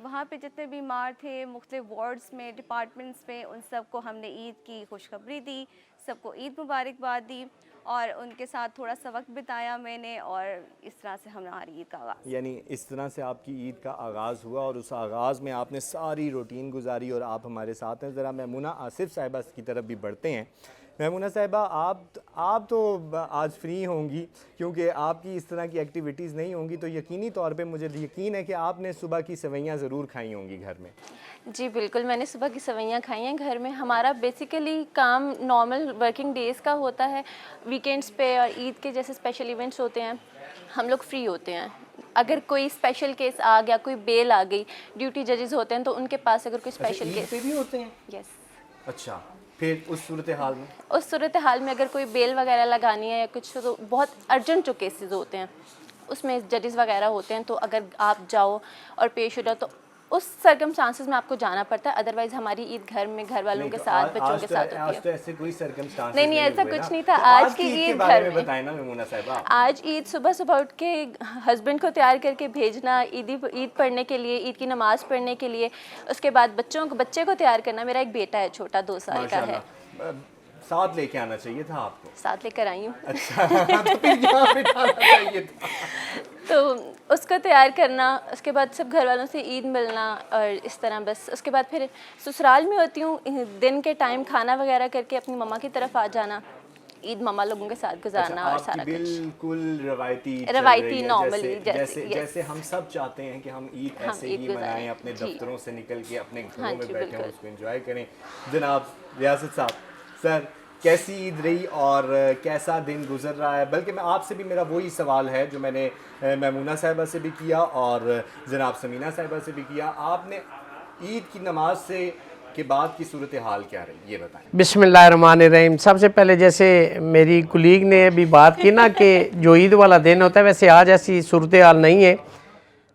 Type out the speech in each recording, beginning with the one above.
وہاں پہ جتنے بیمار تھے مختلف وارڈز میں ڈپارٹمنٹس میں ان سب کو ہم نے عید کی خوشخبری دی, سب کو عید مبارکباد دی اور ان کے ساتھ تھوڑا سا وقت بتایا میں نے, اور اس طرح سے ہماری عید کا آغاز. یعنی اس طرح سے آپ کی عید کا آغاز ہوا اور اس آغاز میں آپ نے ساری روٹین گزاری اور آپ ہمارے ساتھ ہیں. ذرا میمونہ آصف صاحبہ کی طرف بھی بڑھتے ہیں. میمونہ صاحبہ آپ تو آج فری ہوں گی کیونکہ آپ کی اس طرح کی ایکٹیویٹیز نہیں ہوں گی, تو یقینی طور پہ مجھے یقین ہے کہ آپ نے صبح کی سویاں ضرور کھائی ہوں گی گھر میں. جی بالکل, میں نے صبح کی سویاں کھائی ہیں گھر میں. ہمارا بیسیکلی کام نارمل ورکنگ ڈیز کا ہوتا ہے, ویکینڈس پہ اور عید کے جیسے اسپیشل ایونٹس ہوتے ہیں ہم لوگ فری ہوتے ہیں. اگر کوئی اسپیشل کیس آ گیا, کوئی بیل آ گئی, ڈیوٹی ججز ہوتے ہیں تو ان کے پاس اگر کوئی اسپیشل عید کیس. پہ بھی ہوتے ہیں؟ یس. اچھا, پھر اس صورتحال میں صورتحال میں اگر کوئی بیل وغیرہ لگانی ہے یا کچھ, تو بہت ارجنٹ جو کیسز ہوتے ہیں اس میں ججز وغیرہ ہوتے ہیں, تو اگر آپ جاؤ اور پیش ہو جاؤ تو اس سرکمسٹانسز میں آپ کو جانا پڑتا ہے. ادروائز ہماری عید گھر میں گھر والوں کے ساتھ, بچوں کے ساتھ ہوتی آج ہے. تو ایسے کوئی سرکمسٹانس نہیں ایسا کچھ نہیں تھا. آج کی عید گھر میں بتائیں نا میمونہ صاحبہ. آج عید صبح اٹھ کے ہسبینڈ کو تیار کر کے بھیجنا عید پڑھنے کے لیے, عید کی نماز پڑھنے کے لیے. اس کے بعد بچے کو تیار کرنا. میرا ایک بیٹا ہے چھوٹا, 2 سال کا ہے. ساتھ لے کے آنا چاہیے تھا آپ کو. ساتھ لے کر آئی ہوں. اچھا, تو پھر یہاں بٹھانا چاہیے تھا. تو اس کو تیار کرنا, اس کے بعد سب گھر والوں سے عید ملنا, اور اس طرح بس. اس کے بعد پھر سسرال میں ہوتی ہوں, دن کے ٹائم کھانا وغیرہ کر کے اپنی مما کی طرف آ جانا, عید مما لوگوں کے ساتھ گزارنا اور سارا کچھ. بالکل روایتی نارملی جیسے ہم سب چاہتے ہیں کہ ہم عید ایسے ہی منائیں, اپنے دفتروں سے نکل کے اپنے گھروں میں بیٹھیں اور اس کو انجوائے کریں. جناب ریاست صاحب, سر کیسی عید رہی اور کیسا دن گزر رہا ہے؟ بلکہ میں آپ سے بھی, میرا وہی سوال ہے جو میں نے میمونہ صاحبہ سے بھی کیا اور جناب سمینہ صاحبہ سے بھی کیا. آپ نے عید کی نماز سے کے بعد کی صورتحال کیا رہی, یہ بتائیں. بسم اللہ الرحمن الرحیم. سب سے پہلے جیسے میری کلیگ نے ابھی بات کی نا کہ جو عید والا دن ہوتا ہے, ویسے آج ایسی صورتحال نہیں ہے.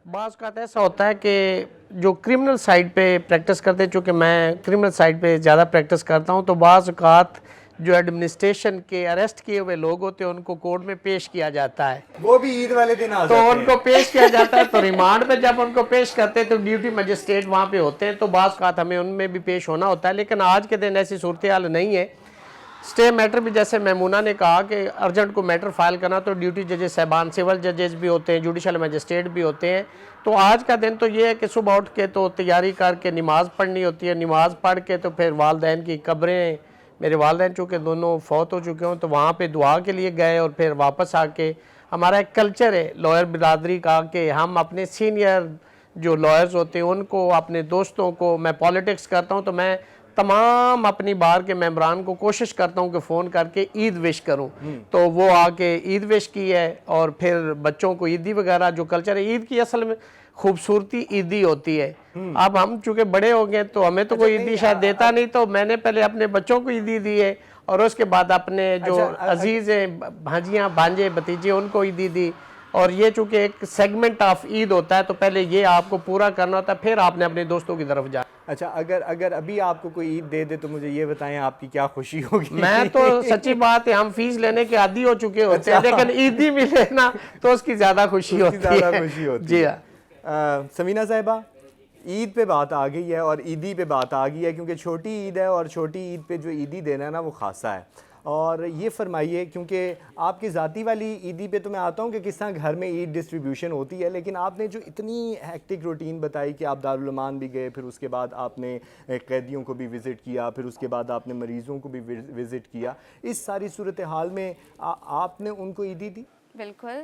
بعض اوقات ایسا ہوتا ہے کہ جو کرمنل سائڈ پہ پریکٹس کرتے, چونکہ میں کرمنل سائڈ پہ زیادہ پریکٹس کرتا ہوں, تو بعض اوقات جو ایڈمنسٹریشن کے اریسٹ کیے ہوئے لوگ ہوتے ہیں ان کو کورٹ میں پیش کیا جاتا ہے. وہ بھی عید والے دن آ تو جاتے ان ہیں. کو پیش کیا جاتا ہے. تو ریمانڈ پہ جب ان کو پیش کرتے ہیں تو ڈیوٹی مجسٹریٹ وہاں پہ ہوتے ہیں, تو بعض اوقات ہمیں ان میں بھی پیش ہونا ہوتا ہے. لیکن آج کے دن ایسی صورتحال نہیں ہے. اسٹے میٹر بھی جیسے میمونہ نے کہا کہ ارجنٹ کو میٹر فائل کرنا, تو ڈیوٹی ججز صاحبان, سول ججز بھی ہوتے ہیں, جوڈیشل مجسٹریٹ بھی ہوتے ہیں. تو آج کا دن تو یہ ہے کہ صبح اٹھ کے تو تیاری کر کے نماز پڑھنی ہوتی ہے. نماز پڑھ کے تو پھر والدین کی قبریں, میرے والدین چونکہ دونوں فوت ہو چکے ہوں, تو وہاں پہ دعا کے لیے گئے, اور پھر واپس آ کے ہمارا ایک کلچر ہے لائر برادری کا کہ ہم اپنے سینئر جو لائرز ہوتے ہیں ان کو, اپنے دوستوں کو, میں پالیٹکس کرتا ہوں تو میں تمام اپنی بار کے ممبران کو کوشش کرتا ہوں کہ فون کر کے عید وش کروں. تو وہ آ کے عید وش کی ہے, اور پھر بچوں کو عیدی وغیرہ جو کلچر ہے عید کی اصل میں خوبصورتی عیدی ہوتی ہے. اب ہم چونکہ بڑے ہو گئے تو ہمیں تو کوئی عیدی شاید دیتا نہیں, تو میں نے پہلے اپنے بچوں کو عیدی دی ہے, اور اس کے بعد اپنے جو عزیز ہیں بھانجیاں بھانجے بھتیجے ان کو عیدی دی. اور یہ چونکہ ایک سیگمنٹ آف عید ہوتا ہے, تو پہلے یہ آپ کو پورا کرنا ہوتا ہے, پھر آپ نے اپنے دوستوں کی طرف جانا. اچھا, اگر ابھی آپ کو کوئی عید دے دے تو مجھے یہ بتائیں آپ کی کیا خوشی ہوگی. میں تو سچی بات ہے, ہم فیس لینے کے عادی ہو چکے ہوتے ہیں, لیکن عیدی ملے نا تو اس کی زیادہ خوشی ہوتی ہے. جی ہاں. سمینہ صاحبہ, عید پہ بات آ گئی ہے اور عیدی پہ بات آ گئی ہے, کیونکہ چھوٹی عید ہے اور چھوٹی عید پہ جو عیدی دینا ہے نا وہ خاصہ ہے. اور یہ فرمائیے, کیونکہ آپ کی ذاتی والی عیدی پہ تو میں آتا ہوں کہ کس طرح گھر میں عید ڈسٹریبیوشن ہوتی ہے, لیکن آپ نے جو اتنی ہیکٹک روٹین بتائی کہ آپ دارالامان بھی گئے, پھر اس کے بعد آپ نے قیدیوں کو بھی وزٹ کیا, پھر اس کے بعد آپ نے مریضوں کو بھی وزٹ کیا, اس ساری صورتحال میں آپ نے ان کو عیدی دی؟ بالکل.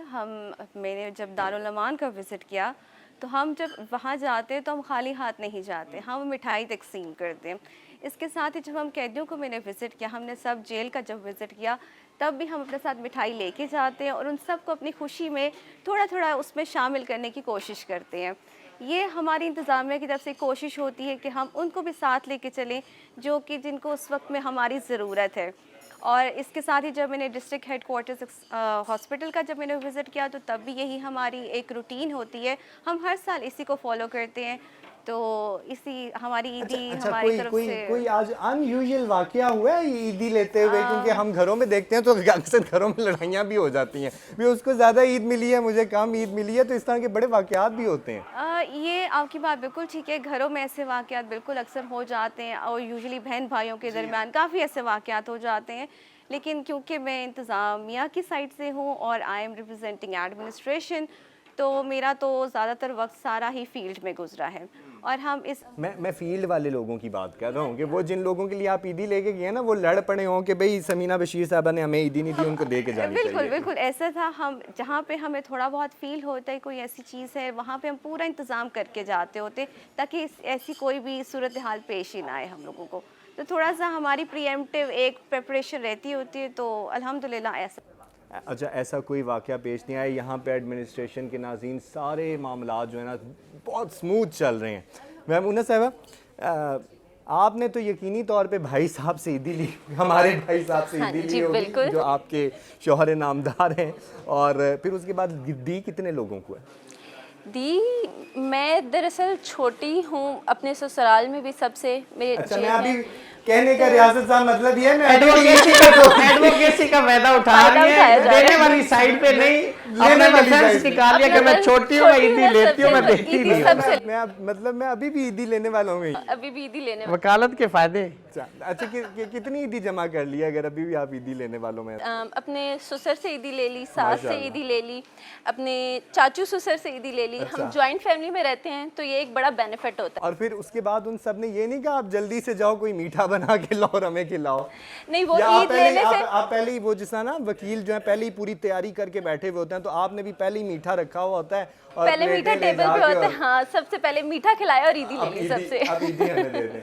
میں نے جب دارالامان کا وزٹ کیا تو ہم جب وہاں جاتے ہیں تو ہم خالی ہاتھ نہیں جاتے, ہم مٹھائی تقسیم کرتے ہیں. اس کے ساتھ ہی جب ہم قیدیوں کو میں نے وزٹ کیا, ہم نے سب جیل کا جب وزٹ کیا تب بھی ہم اپنے ساتھ مٹھائی لے کے جاتے ہیں, اور ان سب کو اپنی خوشی میں تھوڑا تھوڑا اس میں شامل کرنے کی کوشش کرتے ہیں. یہ ہماری انتظامیہ کی طرف سے کوشش ہوتی ہے کہ ہم ان کو بھی ساتھ لے کے چلیں جو کہ جن کو اس وقت میں ہماری ضرورت ہے. اور اس کے ساتھ ہی جب میں نے ڈسٹرکٹ ہیڈ کوارٹرز ہاسپٹل کا جب میں نے وزٹ کیا تو تب بھی یہی ہماری ایک روٹین ہوتی ہے, ہم ہر سال اسی کو فالو کرتے ہیں. تو اسی ہماری عیدی اچھا ہماری طرف سے کوئی آج ان یوزل واقعہ ہوا ہے یہ عیدی لیتے ہوئے؟ کیونکہ ہم گھروں میں دیکھتے ہیں تو اکثر گھروں میں لڑائیاں بھی ہو جاتی ہیں، بھی اس کو زیادہ عید ملی ہے مجھے کم عید ملی ہے، تو اس طرح کے بڑے واقعات بھی ہوتے ہیں۔ یہ آپ کی بات بالکل ٹھیک ہے، گھروں میں ایسے واقعات بالکل اکثر ہو جاتے ہیں، اور یوزلی بہن بھائیوں کے درمیان کافی ایسے واقعات ہو جاتے ہیں، لیکن کیونکہ میں انتظامیہ کی سائڈ سے ہوں اور آئی ایم ریپرزینٹنگ ایڈمنسٹریشن، تو میرا تو زیادہ تر وقت سارا ہی فیلڈ میں گزرا ہے، اور ہم اس میں فیلڈ والے لوگوں کی بات کر رہا ہوں کہ وہ جن لوگوں کے لیے آپ عیدی لے کے گئے ہیں نا، وہ لڑ پڑے ہوں کہ بھئی سمینہ بشیر صاحبہ نے ہمیں عیدی نہیں دی، ان کو دے کے جانی چاہیے۔ بالکل بالکل ایسا تھا، ہم جہاں پہ ہمیں تھوڑا بہت فیل ہوتا ہے کوئی ایسی چیز ہے، وہاں پہ ہم پورا انتظام کر کے جاتے ہوتے تاکہ ایسی کوئی بھی صورتحال پیش ہی نہ آئے ہم لوگوں کو، تو تھوڑا سا ہماری پری ایمپٹیو ایک پریپریشن رہتی ہوتی ہے، تو الحمدللہ ایسا۔ اچھا، ایسا کوئی واقعہ پیش نہیں آیا یہاں پہ ایڈمنسٹریشن کے ناظرین؟ سارے معاملات جو ہیں نا بہت سموتھ چل رہے ہیں۔ میمونہ صاحبہ، آپ نے تو یقینی طور پہ بھائی صاحب سے عیدی لی، ہمارے بھائی صاحب سے عیدی لی ہوگی جو آپ کے شوہر نامدار ہیں، اور پھر اس کے بعد دی کتنے لوگوں کو ہے؟ دی میں دراصل چھوٹی ہوں، اپنے سسرال میں بھی سب سے میرے اچھا، میں ابھی کہنے کا ریاست صاحب مطلب یہ ہے میں ایڈوکیسی کا فائدہ اٹھا رہی ہے، دینے والی سائیڈ پہ نہیں، اپنا ڈیفنس نکال لیا کہ میں چھوٹی ہوں، میں عیدی لیتی ہوں، میں دیتی نہیں ہوں۔ مطلب میں ابھی بھی عیدی لینے والا ہوں۔ ابھی بھی عیدی لینے وکالت کے فائدے۔ اچھا، کتنی عیدی جمع کر لی اگر ابھی بھی آپ عیدی لینے والوں میں؟ اپنے سسر سے عیدی لے لی، ساس سے عیدی لے لی، اپنے چاچو سسر سے عیدی لے لی۔ ہم جوائنٹ فیملی میں رہتے ہیں تو یہ ایک بڑا بینیفٹ ہوتا ہے۔ اور پھر اس کے بعد ان سب نے یہ نہیں کہا آپ جلدی سے جاؤ کوئی میٹھا بنا کے لاؤ اور ہمیں کھلاؤ؟ نہیں، وہ عید لینے سے آپ پہلے ہی وہ جس طرح نا وکیل جو ہے پہلے ہی پوری تیاری کر کے بیٹھے ہوئے ہوتے ہیں، تو آپ نے بھی پہلے ہی میٹھا رکھا ہوا ہوتا ہے اور پہلے میٹھا ٹیبل پہ ہوتا ہے، ہاں، سب سے پہلے میٹھا کھلایا اور عیدی لے لی سب سے۔ اب عیدی ہمیں دے دیں۔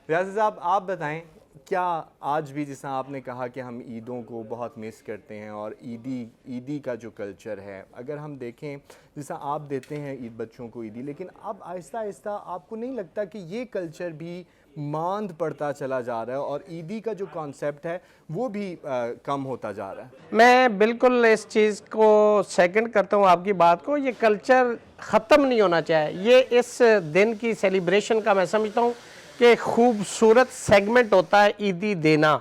ریاض صاحب آپ بتائیں، کیا آج بھی جس طرح آپ نے کہا کہ ہم عیدوں کو بہت مس کرتے ہیں اور عیدی کا جو کلچر ہے، اگر ہم دیکھیں جس طرح آپ دیتے ہیں عید بچوں کو عیدی، لیکن اب آہستہ آہستہ آپ کو نہیں لگتا کہ یہ کلچر بھی ماند پڑتا چلا جا رہا ہے اور عیدی کا جو کانسیپٹ ہے وہ بھی کم ہوتا جا رہا ہے؟ میں بالکل اس چیز کو سیکنڈ کرتا ہوں آپ کی بات کو، یہ کلچر ختم نہیں ہونا چاہیے، یہ اس دن کی سیلیبریشن کا میں سمجھتا ہوں کہ خوبصورت سیگمنٹ ہوتا ہے عیدی دینا۔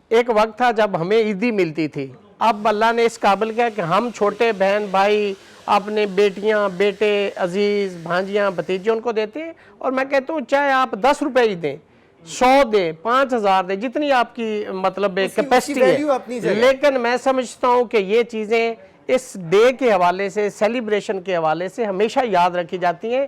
ایک وقت تھا جب ہمیں عیدی ملتی تھی، اب اللہ نے اس قابل کیا کہ ہم چھوٹے بہن بھائی اپنے بیٹیاں بیٹے عزیز بھانجیاں بھتیجے ان کو دیتے ہیں، اور میں کہتا ہوں چاہے آپ 10 روپے ہی دیں، 100 دیں، 5000 دیں، جتنی آپ کی مطلب کیپیسٹی ہے، لیکن میں سمجھتا ہوں کہ یہ چیزیں اس ڈے کے حوالے سے سیلیبریشن کے حوالے سے ہمیشہ یاد رکھی جاتی ہیں۔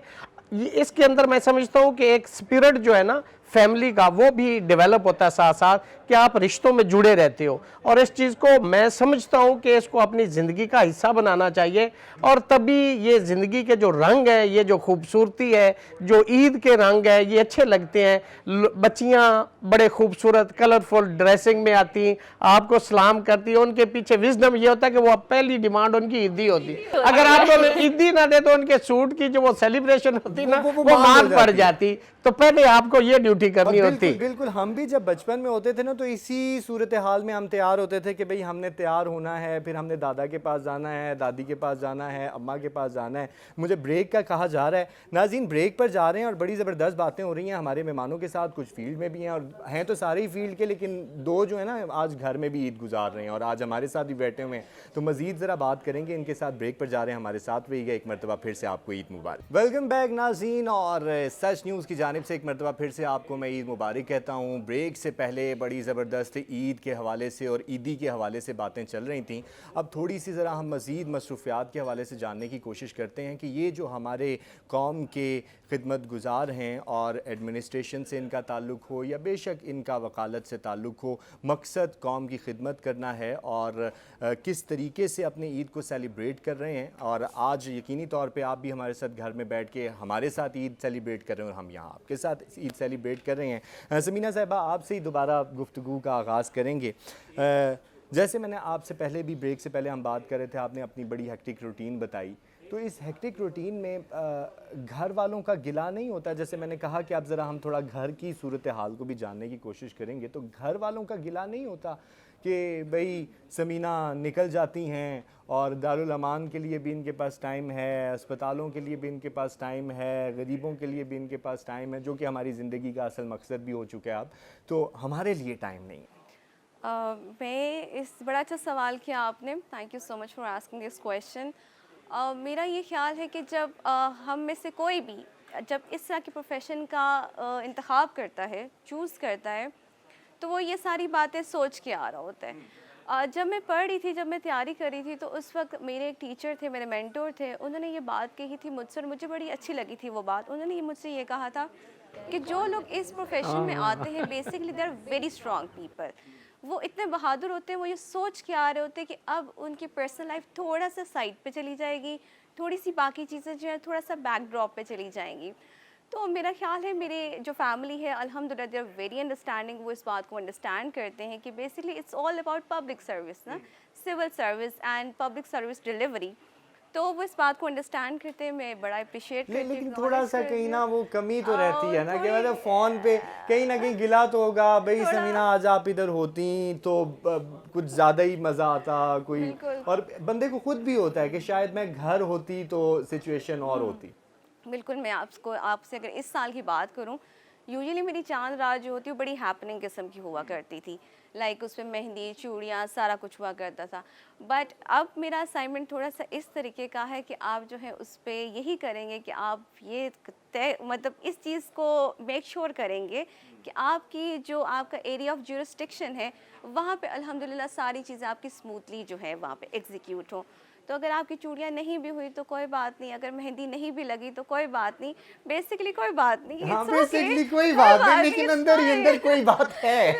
اس کے اندر میں سمجھتا ہوں کہ ایک سپیرٹ جو ہے نا فیملی کا وہ بھی ڈیولپ ہوتا ہے ساتھ ساتھ، کہ آپ رشتوں میں جڑے رہتے ہو، اور اس چیز کو میں سمجھتا ہوں کہ اس کو اپنی زندگی کا حصہ بنانا چاہیے، اور تبھی یہ زندگی کے جو رنگ ہے، یہ جو خوبصورتی ہے، جو عید کے رنگ ہے، یہ اچھے لگتے ہیں۔ بچیاں بڑے خوبصورت کلرفل ڈریسنگ میں آتی ہیں، آپ کو سلام کرتی ہیں، ان کے پیچھے وزڈم یہ ہوتا ہے کہ وہ پہلی ڈیمانڈ ان کی عیدی ہوتی ہے، اگر آپ کو عیدی نہ دے تو ان کے سوٹ کی جو وہ سیلیبریشن ہوتی نا وہ مان پڑ جاتی، تو پہلے آپ کو یہ ڈیوٹی کرنی ہوتی۔ بالکل، ہم بھی جب بچپن میں ہوتے تھے نا تو اسی صورتحال میں ہم تیار ہوتے تھے کہ بھئی ہم نے تیار ہونا ہے، پھر ہم نے دادا کے پاس جانا ہے، دادی کے پاس جانا ہے، اماں کے پاس جانا ہے۔ مجھے بریک کا کہا جا رہا ہے، ناظرین بریک پر جا رہے ہیں اور بڑی زبردست باتیں ہو رہی ہیں ہمارے مہمانوں کے ساتھ، کچھ فیلڈ میں بھی ہیں اور ہیں تو سارے ہی فیلڈ کے، لیکن دو جو ہیں نا آج گھر میں بھی عید گزار رہے ہیں اور آج ہمارے ساتھ بھی بیٹھے ہوئے ہیں، تو مزید ذرا بات کریں گے ان کے ساتھ۔ بریک پر جا رہے ہیں، ہمارے ساتھ رہیے گا، ایک مرتبہ پھر سے آپ کو عید مبارک۔ ویلکم بیک ناظرین، اور سچ نیوز کی جانب سے ایک مرتبہ پھر سے آپ کو میں عید مبارک کہتا ہوں۔ بریک سے پہلے بڑی زبردست عید کے حوالے سے اور عیدی کے حوالے سے باتیں چل رہی تھیں، اب تھوڑی سی ذرا ہم مزید مصروفیات کے حوالے سے جاننے کی کوشش کرتے ہیں کہ یہ جو ہمارے قوم کے خدمت گزار ہیں اور ایڈمنسٹریشن سے ان کا تعلق ہو یا بے شک ان کا وکالت سے تعلق ہو، مقصد قوم کی خدمت کرنا ہے اور کس طریقے سے اپنے عید کو سیلیبریٹ کر رہے ہیں، اور آج یقینی طور پہ آپ بھی ہمارے ساتھ گھر میں بیٹھ کے ہمارے ساتھ عید سیلیبریٹ کر رہے ہیں اور ہم یہاں آپ کے ساتھ عید سیلیبریٹ کر رہے ہیں۔ سمینہ صاحبہ، آپ سے ہی دوبارہ گفتگو کا آغاز کریں گے۔ جیسے میں نے آپ سے پہلے بھی بریک سے پہلے ہم بات کر رہے تھے، آپ نے اپنی بڑی ہیکٹک روٹین بتائی، تو اس ہیکٹک روٹین میں گھر والوں کا گلا نہیں ہوتا؟ جیسے میں نے کہا کہ اب ذرا ہم تھوڑا گھر کی صورتحال کو بھی جاننے کی کوشش کریں گے، تو گھر والوں کا گلا نہیں ہوتا کہ بھئی سمینہ نکل جاتی ہیں اور دارالامان کے لیے بھی ان کے پاس ٹائم ہے، اسپتالوں کے لیے بھی ان کے پاس ٹائم ہے، غریبوں کے لیے بھی ان کے پاس ٹائم ہے، جو کہ ہماری زندگی کا اصل مقصد بھی ہو چکا ہے اب، تو ہمارے لیے ٹائم نہیں ہے؟ میں اس بڑا اچھا سوال کیا آپ نے، thank you so much for asking this question. میرا یہ خیال ہے کہ جب ہم میں سے کوئی بھی جب اس طرح کی پروفیشن کا انتخاب کرتا ہے، چوز کرتا ہے، تو وہ یہ ساری باتیں سوچ کے آ رہا ہوتا ہے. جب میں پڑھ رہی تھی، جب میں تیاری کر رہی تھی، تو اس وقت میرے ایک ٹیچر تھے، میرے مینٹور تھے، انہوں نے یہ بات کہی تھی مجھ سے اور مجھے بڑی اچھی لگی تھی وہ بات. انہوں نے مجھ سے یہ کہا تھا کہ جو لوگ اس پروفیشن میں آتے ہیں basically they are very strong people. وہ اتنے بہادر ہوتے ہیں، وہ یہ سوچ کے آ رہے ہوتے ہیں کہ اب ان کی پرسنل لائف تھوڑا سا سائڈ پہ چلی جائے گی، تھوڑی سی باقی چیزیں جو ہیں تھوڑا سا بیک ڈراپ پہ چلی جائیں گی. تو میرا خیال ہے میرے جو فیملی ہے الحمدللہ دے آر ویری انڈرسٹینڈنگ، وہ اس بات کو انڈرسٹینڈ کرتے ہیں کہ basically it's all about public service نا، civil service and public service delivery. تو وہ اس بات کو انڈرسٹینڈ کرتے ہیں، میں بڑا اپریشیٹ کرتی ہوں. لیکن تھوڑا سا کہیں نہ وہ کمی تو رہتی ہے نا کہ مطلب فون پہ کہیں نہ کہیں گلا تو ہوگا، بھئی سمینہ آج آپ ادھر ہوتی تو کچھ زیادہ ہی مزہ آتا کوئی، اور بندے کو خود بھی ہوتا ہے کہ شاید میں گھر ہوتی تو سچویشن اور ہوتی. بالکل. میں آپ سے اگر اس سال کی بات کروں، یوزلی میری چاند رات جو ہوتی ہے وہ بڑی ہیپننگ قسم کی ہوا کرتی تھی، لائک اس پہ مہندی، چوڑیاں، سارا کچھ ہوا کرتا تھا. بٹ اب میرا اسائنمنٹ تھوڑا سا اس طریقے کا ہے کہ آپ جو ہے اس پہ یہی کریں گے کہ آپ یہ مطلب اس چیز کو میک شور کریں گے کہ آپ کی جو آپ کا ایریا آف جورسٹکشن ہے وہاں پہ الحمدللہ ساری چیزیں آپ کی اسموتھلی جو ہے وہاں پہ ایگزیکیوٹ ہوں. تو اگر آپ کی چوڑیاں نہیں بھی ہوئی تو کوئی بات نہیں، اگر مہندی نہیں بھی لگی تو کوئی بات نہیں، بیسکلی کوئی بات نہیں. ہاں بیسکلی کوئی بات نہیں، لیکن اندر ہی اندر کوئی بات ہے.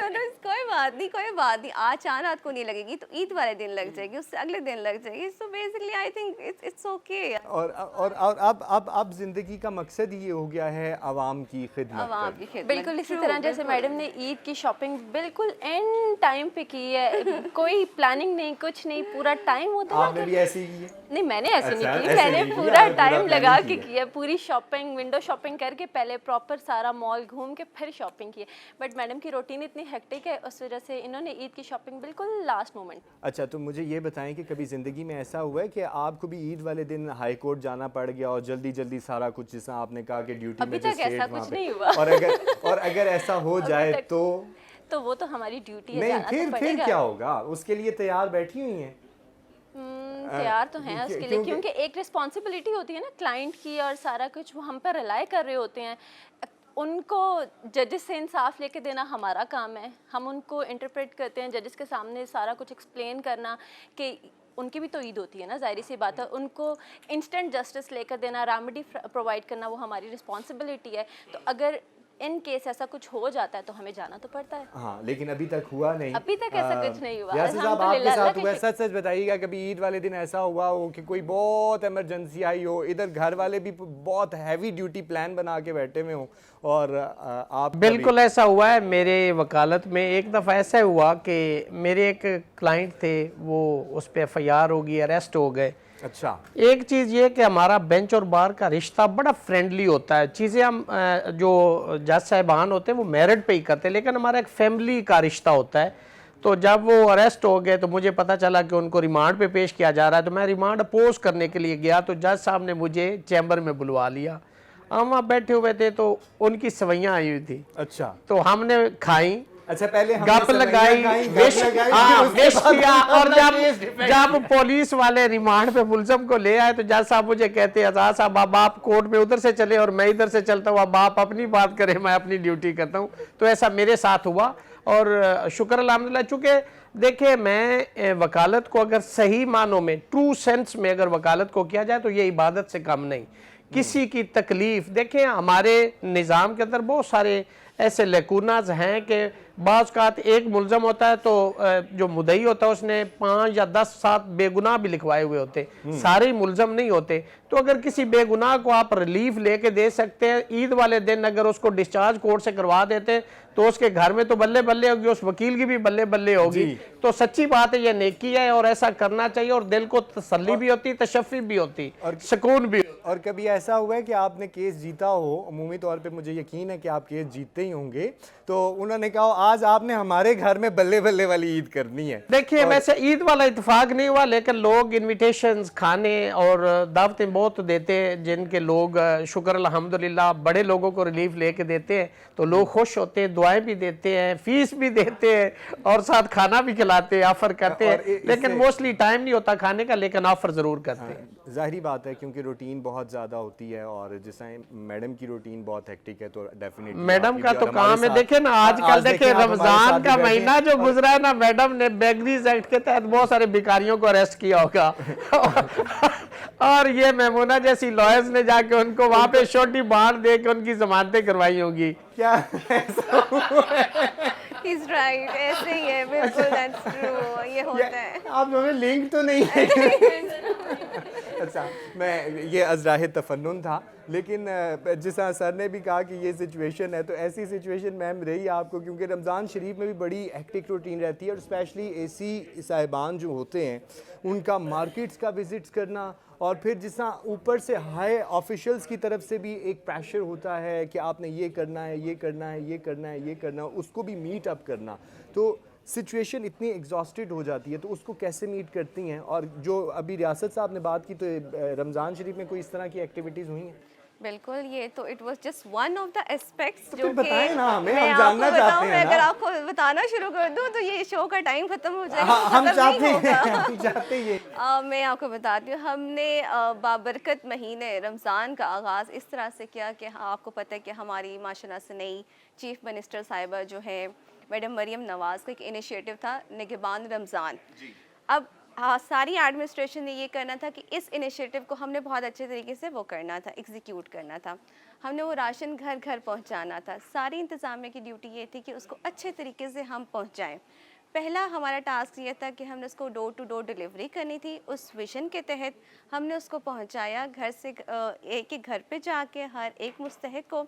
کوئی بات نہیں، کوئی بات نہیں. آج چاند رات کو نہیں لگے گی تو عید والے دن لگ جائے گی، اس سے اگلے دن لگ جائے گی. So basically I think it's okay. اور اب زندگی کا مقصد یہ ہو گیا ہے عوام کی خدمت. بالکل اسی طرح جیسے میڈم نے عید کی شاپنگ بالکل اینڈ ٹائم پہ کی ہے، کوئی پلاننگ نہیں، کچھ نہیں، پورا ٹائم ہوتا ہے. آپ نے بھی ایسے ہی کی؟ نہیں میں نے ایسے نہیں کی، میں نے پورا ٹائم لگا کے کیا، پوری شاپنگ ونڈو شاپنگ کر کے پہلے پراپر سارا مال گھوم کے پھر شاپنگ کی. بٹ میڈم کی روٹین اتنی ہیکٹک ہے اس وجہ سے انہوں نے عید کی شاپنگ بالکل لاسٹ مومنٹ. اچھا تو مجھے یہ بتائیں کہ کبھی زندگی میں ایسا ہوا ہے کہ آپ کو بھی عید والے دن ہائی کورٹ جانا پڑ گیا اور جلدی جلدی سارا کچھ، جیسا آپ نے کہا کہ ڈیوٹی ابھی تک ایسا کچھ نہیں ہوا. اور اگر ایسا ہو جائے تو وہ تو ہماری ڈیوٹی ہے، جانا تو پڑے پھر گا. کیا ہوگا؟ اس کے لیے تیار بیٹھی ہوئی ہیں؟ تیار تو ہیں اس کے لیے، کیونکہ ایک رسپانسبلٹی ہوتی ہے نا کلائنٹ کی، اور سارا کچھ وہ ہم پر ریلائی کر رہے ہوتے ہیں. ان کو ججز سے انصاف لے کے دینا ہمارا کام ہے، ہم ان کو انٹرپریٹ کرتے ہیں، ججز کے سامنے سارا کچھ ایکسپلین کرنا کہ ان کی بھی تو عید ہوتی ہے نا، ظاہری سی بات ہے. ان کو انسٹنٹ جسٹس لے کر دینا، ریمیڈی پرووائڈ کرنا وہ ہماری رسپانسبلٹی ہے. تو اگر ان کیس ایسا کچھ ہو جاتا ہے تو ہمیں جانا تو پڑتا ہے. ہاں لیکن ابھی تک ہوا نہیں. ابھی تک ایسا کچھ نہیں ہوا. یاسر صاحب آپ کے ساتھ ہوا؟ سچ سچ بتائیے گا کبھی عید والے دن ایسا ہوا ہو کہ کوئی بہت ایمرجنسی آئی ہو، ادھر گھر والے بھی بہت ہیوی ڈیوٹی پلان بنا کے بیٹھے ہوئے ہوں اور آپ؟ بالکل ایسا ہوا ہے میرے وکالت میں. ایک دفعہ ایسا ہوا کہ میرے ایک کلائنٹ تھے، وہ اس پہ ایف آئی آر ہو گئی، اریسٹ ہو گئے. اچھا. ایک چیز یہ کہ ہمارا بینچ اور بار کا رشتہ بڑا فرینڈلی ہوتا ہے. چیزیں ہم جو جج صاحبان ہوتے ہیں وہ میرٹ پہ ہی کرتے ہیں، لیکن ہمارا ایک فیملی کا رشتہ ہوتا ہے. تو جب وہ اریسٹ ہو گئے تو مجھے پتا چلا کہ ان کو ریمانڈ پہ پیش کیا جا رہا ہے. تو میں ریمانڈ اپوز کرنے کے لیے گیا تو جج صاحب نے مجھے چیمبر میں بلوا لیا. ہم وہاں بیٹھے ہوئے تھے تو ان کی سوئیاں آئی ہوئی تھی. اچھا. تو ہم نے کھائیں، اچھا پہلے گپ لگائی، وش کیا، اور جب پولیس والے ریمانڈ پہ ملزم کو لے آئے تو جج صاحب مجھے کہتے ہیں اعزاز صاحب اب آپ کورٹ میں ادھر سے چلے اور میں ادھر سے چلتا ہوں، اب آپ اپنی بات کریں، میں اپنی ڈیوٹی کرتا ہوں. تو ایسا میرے ساتھ ہوا اور شکر الحمدللہ. چونکہ دیکھیں میں وکالت کو اگر صحیح معنوں میں ٹرو سینس میں اگر وکالت کو کیا جائے تو یہ عبادت سے کم نہیں. کسی کی تکلیف دیکھیں، ہمارے نظام کے اندر بہت سارے ایسے لیکوناز ہیں کہ بعض اوقات ایک ملزم ہوتا ہے تو جو مدعی ہوتا ہے اس نے 5 یا 10 7 بے گناہ بھی لکھوائے ہوئے ہوتے، سارے ملزم نہیں ہوتے. تو اگر کسی بے گناہ کو آپ ریلیف لے کے دے سکتے ہیں، عید والے دن اگر اس کو ڈسچارج کورٹ سے کروا دیتے تو اس کے گھر میں تو بلے بلے ہوگی, اس وکیل کی بھی بلے بلے ہوگی. تو سچی بات ہے, یہ نیکی ہے اور ایسا کرنا چاہیے, اور دل کو تسلی بھی ہوتی, تشفی بھی ہوتی, سکون بھی. اور کبھی ایسا ہوا ہے کہ آپ نے کیس جیتا ہو؟ عمومی طور پہ مجھے یقین ہے کہ آپ کیس جیتتے ہی ہوں گے, تو انہوں نے کہا آج آپ نے ہمارے گھر میں بلے بلے والی عید کرنی ہے. دیکھیے ویسے عید والا اتفاق نہیں ہوا, لیکن لوگ انویٹیشنز کھانے اور دعوتیں بہت دیتے ہیں, جن کے لوگ شکر الحمدللہ بڑے لوگوں کو ریلیف لے کے دیتے ہیں, تو لوگ خوش ہوتے ہیں, دعائیں بھی دیتے ہیں, فیس بھی دیتے ہیں, اور ساتھ کھانا بھی کھلاتے ہیں, آفر کرتے ہیں. لیکن موسٹلی ٹائم نہیں ہوتا کھانے کا, لیکن آفر ضرور کرتے ہیں. ظاہری بات ہے کیونکہ روٹین بہت زیادہ ہوتی ہے, اور جس طرح میڈم کی روٹین بہت ہیکٹک ہے, تو ڈیفینیٹلی میڈم کا تو کام ہے. دیکھیں نا آج کل دیکھیں رمضان کا مہینہ جو گزرا ہے نا, میڈم نے بیگریز ایکٹ کے تحت بہت سارے بیکاریوں کو اریسٹ کیا ہوگا, اور یہ میمونہ جیسی لائرز نے جا کے ان کو وہاں پہ شوٹی بانڈ دے کے ان کی ضمانتیں کروائی ہوگی. کیا ایسا ہوا ہے؟ He's right, ایسے ہی ہے, بالکل that's true, یہ ہوتا ہے. آپ جو لنک تو نہیں ہے. اچھا, میں یہ ازراہ تفنن تھا, لیکن جس طرح سر نے بھی کہا کہ یہ سچویشن ہے, تو ایسی سچویشن میم رہی آپ کو, کیونکہ رمضان شریف میں بھی بڑی ہیکٹک روٹین رہتی ہے, اور اسپیشلی اے سی صاحبان جو ہوتے ہیں ان کا مارکیٹس کا وزٹس کرنا, اور پھر جس طرح اوپر سے ہائی آفیشلز کی طرف سے بھی ایک پریشر ہوتا ہے کہ آپ نے یہ کرنا ہے, یہ کرنا ہے, یہ کرنا ہے, یہ کرنا ہے, اس کو بھی میٹ اپ کرنا, تو سچویشن اتنی ایگزاسٹڈ ہو جاتی ہے, تو اس کو کیسے میٹ کرتی ہیں؟ اور جو ابھی ریاست صاحب نے بات کی, تو رمضان شریف میں کوئی اس طرح کی ایکٹیویٹیز ہوئی ہیں؟ بالکل, یہ تو it was just one of the aspects جو کہ بتائیں نا ہمیں, میں ہم جاننا آپ کو چاہتے بتاؤں, ہیں. اگر آپ کو بتانا شروع کر دوں تو یہ شو کا ٹائم ختم ہو جائے گا, ہم ختم چاہتے نہیں ہیں, ہوگا. ہم چاہتے ہیں. میں آپ کو بتاتی ہوں, ہم نے بابرکت مہینے رمضان کا آغاز اس طرح سے کیا کہ آپ کو پتہ ہے کہ ہماری ماشاء اللہ سے نئی چیف منسٹر صاحبہ جو ہے میڈم مریم نواز کا ایک انیشیٹو تھا نگہبان رمضان. اب ساری ایڈمنسٹریشن نے یہ کرنا تھا کہ اس انیشیٹو کو ہم نے بہت اچھے طریقے سے وہ کرنا تھا, ایگزیکیوٹ کرنا تھا. ہم نے وہ راشن گھر گھر پہنچانا تھا. ساری انتظامیہ کی ڈیوٹی یہ تھی کہ اس کو اچھے طریقے سے ہم پہنچائیں. پہلا ہمارا ٹاسک یہ تھا کہ ہم نے اس کو ڈور ٹو ڈور ڈیلیوری کرنی تھی. اس ویژن کے تحت ہم نے اس کو پہنچایا گھر سے ایک ایک گھر پہ جا کے ہر ایک مستحق کو.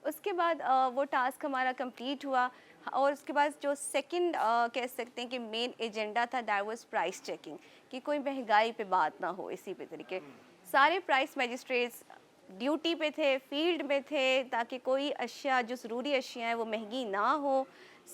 اس کے بعد وہ ٹاسک ہمارا کمپلیٹ ہوا, اور اس کے بعد جو سیکنڈ کہہ سکتے ہیں کہ مین ایجنڈا تھا, دیٹ واز پرائس چیکنگ, کہ کوئی مہنگائی پہ بات نہ ہو. اسی پہ طریقے سارے پرائس میجسٹریٹس ڈیوٹی پہ تھے, فیلڈ میں تھے, تاکہ کوئی اشیاء جو ضروری اشیاء ہیں وہ مہنگی نہ ہو,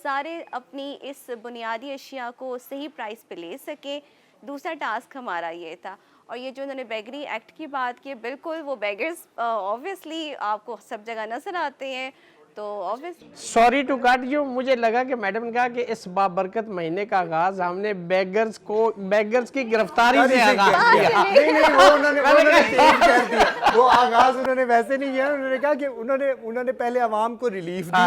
سارے اپنی اس بنیادی اشیاء کو صحیح پرائس پہ لے سکیں. دوسرا ٹاسک ہمارا یہ تھا. اور یہ جو انہوں نے بیگری ایکٹ کی بات کی, بالکل وہ بیگرز آبویسلی آپ کو سب جگہ نظر آتے ہیں, تو سوری ٹو کٹ یو, مجھے لگا کہ میڈم نے کہا کہ اس بابرکت مہینے کا آغاز ہم نے بیگرز کی گرفتاری سے آغاز کیا. نہیں, وہ انہوں نے چینج کر دیا, وہ آغاز انہوں نے ویسے نہیں کیا. انہوں نے کہا کہ انہوں نے پہلے عوام کو ریلیف دیا,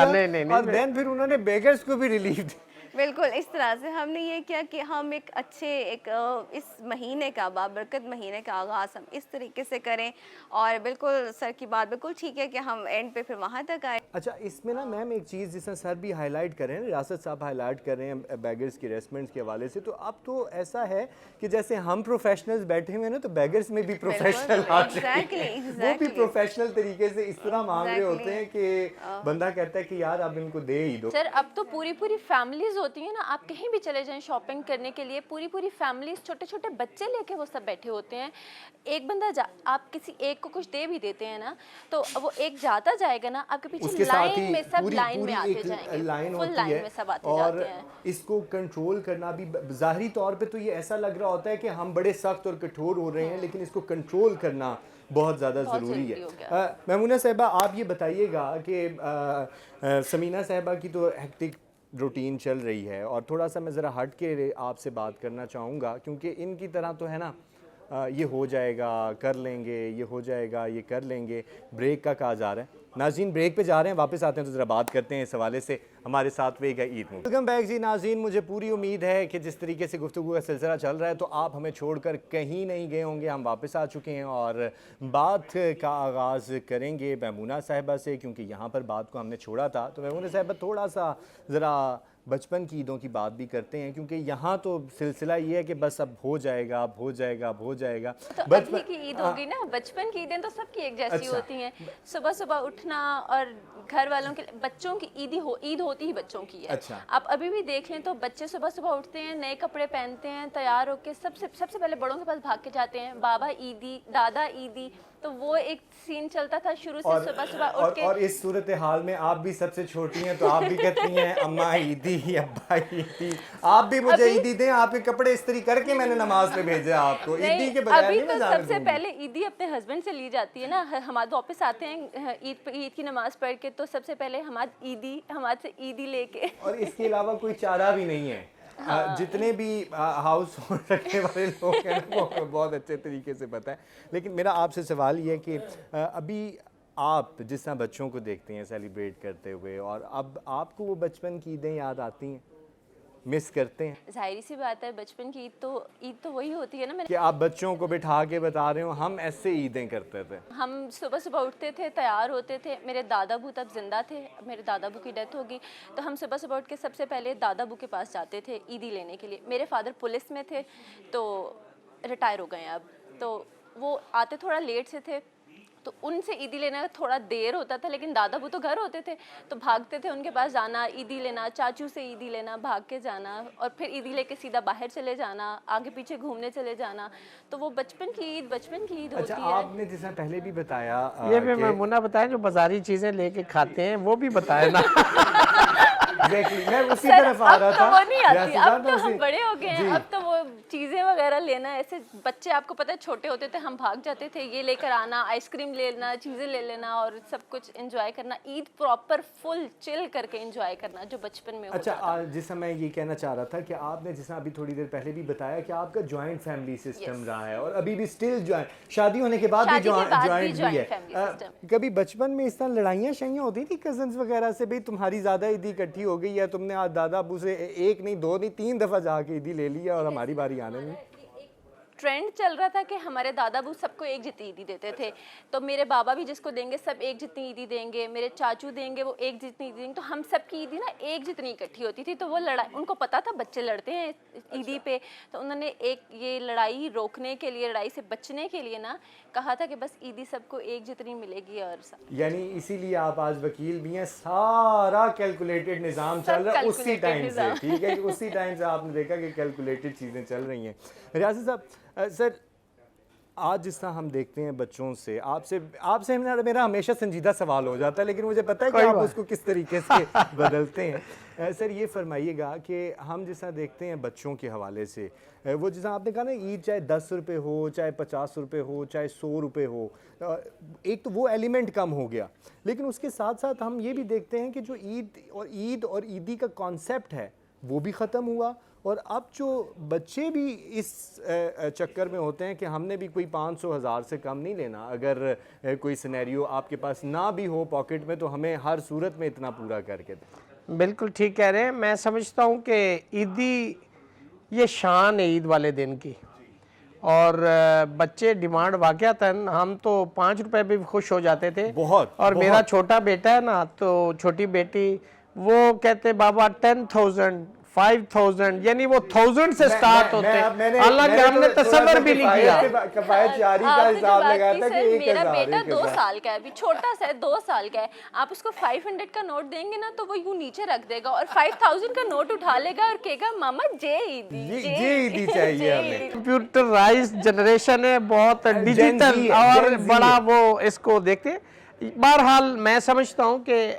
اور دین پھر انہوں نے بیگرز کو بھی ریلیف دیا. بالکل اس طرح سے ہم نے یہ کیا کہ ہم ایک اچھے اس مہینے کا, بابرکت مہینے کا آغاز ہم اس طریقے سے کریں. اور بالکل سر کی بات بالکل ٹھیک ہے کہ ہم اینڈ پہ پھر وہاں تک آئے. اچھا, اس میں نا میم ایک چیز جس طرح سر بھی ہائی لائٹ کر رہے ہیں, ریاست صاحب ہائی لائٹ کر رہے ہیں بیگرز کی ریسپمنٹس کے حوالے سے, تو اب تو ایسا ہے کہ جیسے ہم پروفیشنلز بیٹھے ہوئے نا, تو بیگرز میں بھی پروفیشنل آ چکے ہیں. وہ بھی پروفیشنل طریقے سے اس طرح مانگ رہے ہوتے ہیں کہ بندہ کہتا ہے کہ یار اب ان کو دے ہی دو. سر اب تو پوری فیملیز ہوتی ہیں نا, آپ کہیں بھی چلے جائیں شاپنگ کرنے کے لیے, پوری فیملیز, چھوٹے چھوٹے بچے لے کے وہ سب بیٹھے ہوتے ہیں. ایک بندہ آپ کسی ایک کو کچھ دے بھی دیتے ہیں نا, تو وہ ایک جاتا جائے گا نا, آپ کے پیچھے لائن میں سب لائن میں آتے جائیں گے, فل لائن میں سب آتے جاتے ہیں. اور اس کو کنٹرول کرنا بھی ظاہری طور پہ تو یہ ایسا لگ رہا ہوتا ہے کہ ہم بڑے سخت اور کٹھور ہو رہے ہیں, لیکن اس کو کنٹرول کرنا بہت زیادہ ضروری ہے. میمونہ صاحبہ, آپ یہ بتائیے گا کہ سمینہ صاحبہ کی تو ہیکٹک روٹین چل رہی ہے, اور تھوڑا سا میں ذرا ہٹ کے آپ سے بات کرنا چاہوں گا, کیونکہ ان کی طرح تو ہے نا یہ ہو جائے گا, کر لیں گے, یہ ہو جائے گا, یہ کر لیں گے. بریک کا کہا جا رہا ہے. ناظرین بریک پہ جا رہے ہیں, واپس آتے ہیں تو ذرا بات کرتے ہیں اس حوالے سے. ہمارے ساتھ ہوئے گا عید مبارک. ویلکم بیک جی ناظرین, مجھے پوری امید ہے کہ جس طریقے سے گفتگو کا سلسلہ چل رہا ہے تو آپ ہمیں چھوڑ کر کہیں نہیں گئے ہوں گے. ہم واپس آ چکے ہیں اور بات کا آغاز کریں گے میمونہ صاحبہ سے, کیونکہ یہاں پر بات کو ہم نے چھوڑا تھا. تو میمونہ صاحبہ, تھوڑا سا ذرا بچپن کی عیدوں کی بات بھی کرتے ہیں کیونکہ یہاں تو سلسلہ یہ ہے کہ بس اب ہو جائے گا، اب ہو جائے گا، اب ہو جائے گا. تو ابھی کی عید ہوگی نا، بچپن کی عیدیں تو سب کی ایک جیسی ہوتی ہیں. صبح صبح اٹھنا اور گھر والوں کے بچوں کی عید ہوتی ہی بچوں کی ہے. آپ ابھی بھی دیکھ لیں تو بچے صبح صبح اٹھتے ہیں، نئے کپڑے پہنتے ہیں، تیار ہو کے سب سے پہلے بڑوں کے پاس بھاگ کے جاتے ہیں، بابا عیدی، دادا عیدی. تو وہ ایک سین چلتا تھا شروع سے، صبح صبح اٹھ کے. اور اس صورتحال میں آپ بھی سب سے چھوٹی ہیں تو آپ بھی کہتی ہیں اماں عیدی، ابا عیدی، آپ بھی مجھے عیدی دیں، آپ کے کپڑے استری کر کے میں نے نماز پہ بھیجا آپ کو. عیدی کے بغیر ابھی نہیں میں تو جانے سب سے دوں گی. پہلے عیدی اپنے ہسبینڈ سے لی جاتی ہے نا. ہمارے واپس آتے ہیں عید کی نماز پڑھ کے، تو سب سے پہلے ہمارے سے عیدی لے کے. اور اس کے علاوہ کوئی چارہ بھی نہیں ہے. جتنے بھی ہاؤس ہولڈ رکھنے والے لوگ ہیں وہ بہت اچھے طریقے سے پتہ ہے. لیکن میرا آپ سے سوال یہ ہے کہ ابھی آپ جس طرح بچوں کو دیکھتے ہیں سیلیبریٹ کرتے ہوئے، اور اب آپ کو وہ بچپن کی عیدیں یاد آتی ہیں، مس کرتے ہیں؟ ظاہری سی بات ہے، بچپن کی عید تو وہی ہوتی ہے نا. کہ آپ بچوں کو بٹھا کے بتا رہے ہو ہم ایسے عیدیں کرتے تھے. ہم صبح صبح اٹھتے تھے، تیار ہوتے تھے. میرے دادا ابو تب زندہ تھے، میرے دادا ابو کی ڈیتھ ہو گئی. تو ہم صبح صبح اٹھ کے سب سے پہلے دادا ابو کے پاس جاتے تھے عیدی لینے کے لیے. میرے فادر پولیس میں تھے تو ریٹائر ہو گئے ہیں اب. تو وہ آتے تھوڑا لیٹ سے تھے، تو ان سے عیدی لینا تھوڑا دیر ہوتا تھا. لیکن دادا ابو تو گھر ہوتے تھے تو بھاگتے تھے ان کے پاس جانا، عیدی لینا، چاچو سے عیدی لینا، بھاگ کے جانا، اور پھر عیدی لے کے سیدھا باہر چلے جانا، آگے پیچھے گھومنے چلے جانا. تو وہ بچپن کی عید ہوتی ہے. اچھا، آپ نے جیسا پہلے بھی بتایا یہ بھی میمونہ بتائیں جو بازاری چیزیں لے کے کھاتے ہیں وہ بھی بتائے نا. میں اسی طرف آ رہا تھا. اب تو وہ نہیں آتی، اب تو ہم بڑے ہو گئے ہیں. اب تو وہ چیزیں وغیرہ لینا ایسے، بچے آپ کو پتہ ہے چھوٹے ہوتے تھے ہم بھاگ جاتے تھے، یہ لے کر آنا، آئس کریم لینا، چیزیں لے لینا اور سب کچھ انجوائے کرنا. عید پراپر فل چل کر کے انجوائے کرنا جو بچپن میں ہوتا تھا. اچھا، جس میں یہ کہنا چاہ رہا تھا کہ آپ نے جس ابھی تھوڑی دیر پہلے بھی بتایا کہ آپ کا جوائنٹ فیملی سسٹم رہا ہے اور ابھی بھی اسٹل جوائنٹ، شادی ہونے کے بعد بھی جوائنٹ بھی ہے. کبھی بچپن میں اس طرح لڑائیاں شائیاں ہوتی تھی کزنز وغیرہ سے، بھئی تمہاری زیادہ عیدی اکٹھی ہو گئی ہے، تم نے آج دادا ابو سے ایک نہیں، دو نہیں، 3 دفعہ جا کے عیدی لے لیا اور ہماری باری آنے میں؟ ٹرینڈ چل رہا تھا کہ ہمارے دادا ابو سب کو ایک جتنی عیدی دیتے تھے. تو میرے بابا بھی جس کو دیں گے سب ایک جتنی عیدی دیں گے، میرے چاچو دیں گے وہ ایک جتنی عیدی دیں گے. تو ہم سب کی عیدی نا ایک جتنی اکٹھی ہوتی تھی. تو وہ لڑائی، ان کو پتا تھا بچے لڑتے ہیں عیدی پہ، تو انہوں نے ایک یہ لڑائی روکنے کے لیے، لڑائی سے بچنے کے لیے نا کہا تھا کہ بس عیدی سب کو ایک جتنی ملے گی. اور یعنی اسی لیے آپ آج وکیل بھی ہیں، سارا کیلکولیٹڈ نظام چل رہا ہے اسی ٹائم سے. ٹھیک ہے، اسی ٹائم سے آپ نے دیکھا کہ کیلکولیٹڈ چیزیں چل رہی ہیں. ریاض صاحب، سر آج جس طرح ہم دیکھتے ہیں بچوں سے، آپ سے میرا ہمیشہ سنجیدہ سوال ہو جاتا ہے لیکن مجھے پتہ ہے کہ آپ اس کو کس طریقے سے بدلتے ہیں. سر یہ فرمائیے گا کہ ہم جس طرح دیکھتے ہیں بچوں کے حوالے سے، وہ جس طرح آپ نے کہا نا عید چاہے 10 روپے ہو، چاہے 50 روپے ہو، چاہے 100 روپے ہو، ایک تو وہ ایلیمنٹ کم ہو گیا، لیکن اس کے ساتھ ساتھ ہم یہ بھی دیکھتے ہیں کہ جو عید اور عیدی کا کانسیپٹ ہے وہ بھی ختم ہوا. اور اب جو بچے بھی اس چکر میں ہوتے ہیں کہ ہم نے بھی کوئی 500,000 سے کم نہیں لینا، اگر کوئی سینیریو آپ کے پاس نہ بھی ہو پاکٹ میں تو ہمیں ہر صورت میں اتنا پورا کر کے دیں. بالکل ٹھیک کہہ رہے ہیں. میں سمجھتا ہوں کہ عیدی یہ شان ہے عید والے دن کی، اور بچے ڈیمانڈ واقعتاً ہم تو 5 روپے بھی خوش ہو جاتے تھے بہت. اور میرا چھوٹا بیٹا ہے نا، تو چھوٹی بیٹی وہ کہتے بابا 10,000 5,000، یعنی وہ 1000 سے سٹارٹ ہوتے ہیں. حالانکہ ہم نے تصور بھی نہیں کیا. کفایت جاری کا حساب لگایا تھا کہ 1,000. میرا بیٹا 2 سال کا ہے، ابھی چھوٹا سا ہے، 2 سال کا ہے. آپ اس کو 500 کا نوٹ دیں گے نا تو وہ یوں نیچے رکھ دے گا اور 5,000 کا نوٹ اٹھا لے گا اور کہے گا ماما جے عیدی چاہیے ہمیں. کمپیوٹرائز جنریشن ہے، بہت ڈیجیٹل اور بڑا وہ اس کو دیکھتے ہیں. بہرحال میں سمجھتا ہوں کہ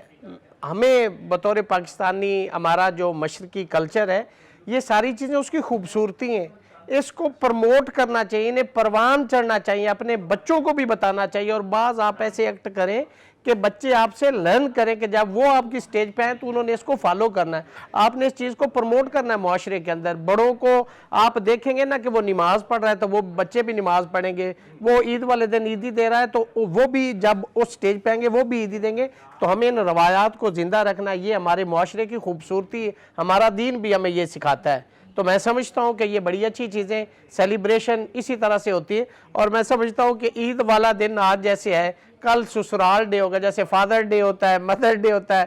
ہمیں بطور پاکستانی ہمارا جو مشرقی کلچر ہے، یہ ساری چیزیں اس کی خوبصورتی ہیں، اس کو پروموٹ کرنا چاہیے، انہیں پروان چڑھنا چاہیے، اپنے بچوں کو بھی بتانا چاہیے. اور بعض آپ ایسے ایکٹ کریں کہ بچے آپ سے لرن کریں کہ جب وہ آپ کی سٹیج پہ ہیں تو انہوں نے اس کو فالو کرنا ہے. آپ نے اس چیز کو پروموٹ کرنا ہے معاشرے کے اندر. بڑوں کو آپ دیکھیں گے نا کہ وہ نماز پڑھ رہا ہے تو وہ بچے بھی نماز پڑھیں گے. وہ عید والے دن عیدی دے رہا ہے تو وہ بھی جب اس سٹیج پہ آئیں گے وہ بھی عیدی دیں گے. تو ہمیں ان روایات کو زندہ رکھنا، یہ ہمارے معاشرے کی خوبصورتی ہے. ہمارا دین بھی ہمیں یہ سکھاتا ہے. تو میں سمجھتا ہوں کہ یہ بڑی اچھی چیزیں، سیلیبریشن اسی طرح سے ہوتی ہے. اور میں سمجھتا ہوں کہ عید والا دن آج جیسے ہے، کل سسرال ڈے ہوگا، جیسے فادر ڈے ہوتا ہے، مدر ڈے ہوتا ہے،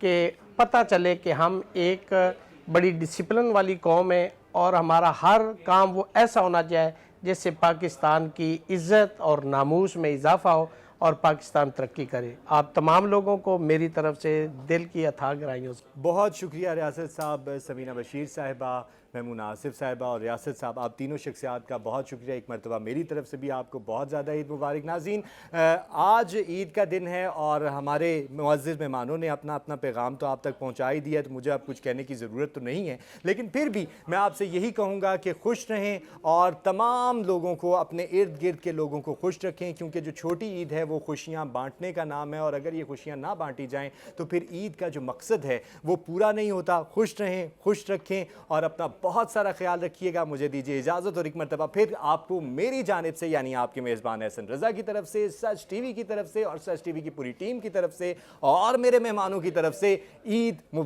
کہ پتہ چلے کہ ہم ایک بڑی ڈسپلن والی قوم ہے اور ہمارا ہر کام وہ ایسا ہونا چاہیے جس سے پاکستان کی عزت اور ناموس میں اضافہ ہو اور پاکستان ترقی کرے. آپ تمام لوگوں کو میری طرف سے دل کی اتھاہ گہرائیوں سے بہت شکریہ ریاست صاحب، سمینہ بشیر صاحبہ، میمونہ آصف صاحبہ اور ریاست صاحب، آپ تینوں شخصیات کا بہت شکریہ. ایک مرتبہ میری طرف سے بھی آپ کو بہت زیادہ عید مبارک. ناظرین، آج عید کا دن ہے اور ہمارے معزز مہمانوں نے اپنا اپنا پیغام تو آپ تک پہنچا ہی دیا، تو مجھے اب کچھ کہنے کی ضرورت تو نہیں ہے، لیکن پھر بھی میں آپ سے یہی کہوں گا کہ خوش رہیں اور تمام لوگوں کو، اپنے ارد گرد کے لوگوں کو خوش رکھیں، کیونکہ جو چھوٹی عید ہے وہ خوشیاں بانٹنے کا نام ہے، اور اگر یہ خوشیاں نہ بانٹی جائیں تو پھر عید کا جو مقصد ہے وہ پورا نہیں ہوتا. خوش رہیں، خوش رکھیں اور اپنا بہت سارا خیال رکھیے گا. مجھے دیجیے اجازت، اور ایک مرتبہ پھر آپ کو میری جانب سے، یعنی آپ کے میزبان احسن رضا کی طرف سے، سچ ٹی وی کی طرف سے اور سچ ٹی وی کی پوری ٹیم کی طرف سے اور میرے مہمانوں کی طرف سے عید مبارک.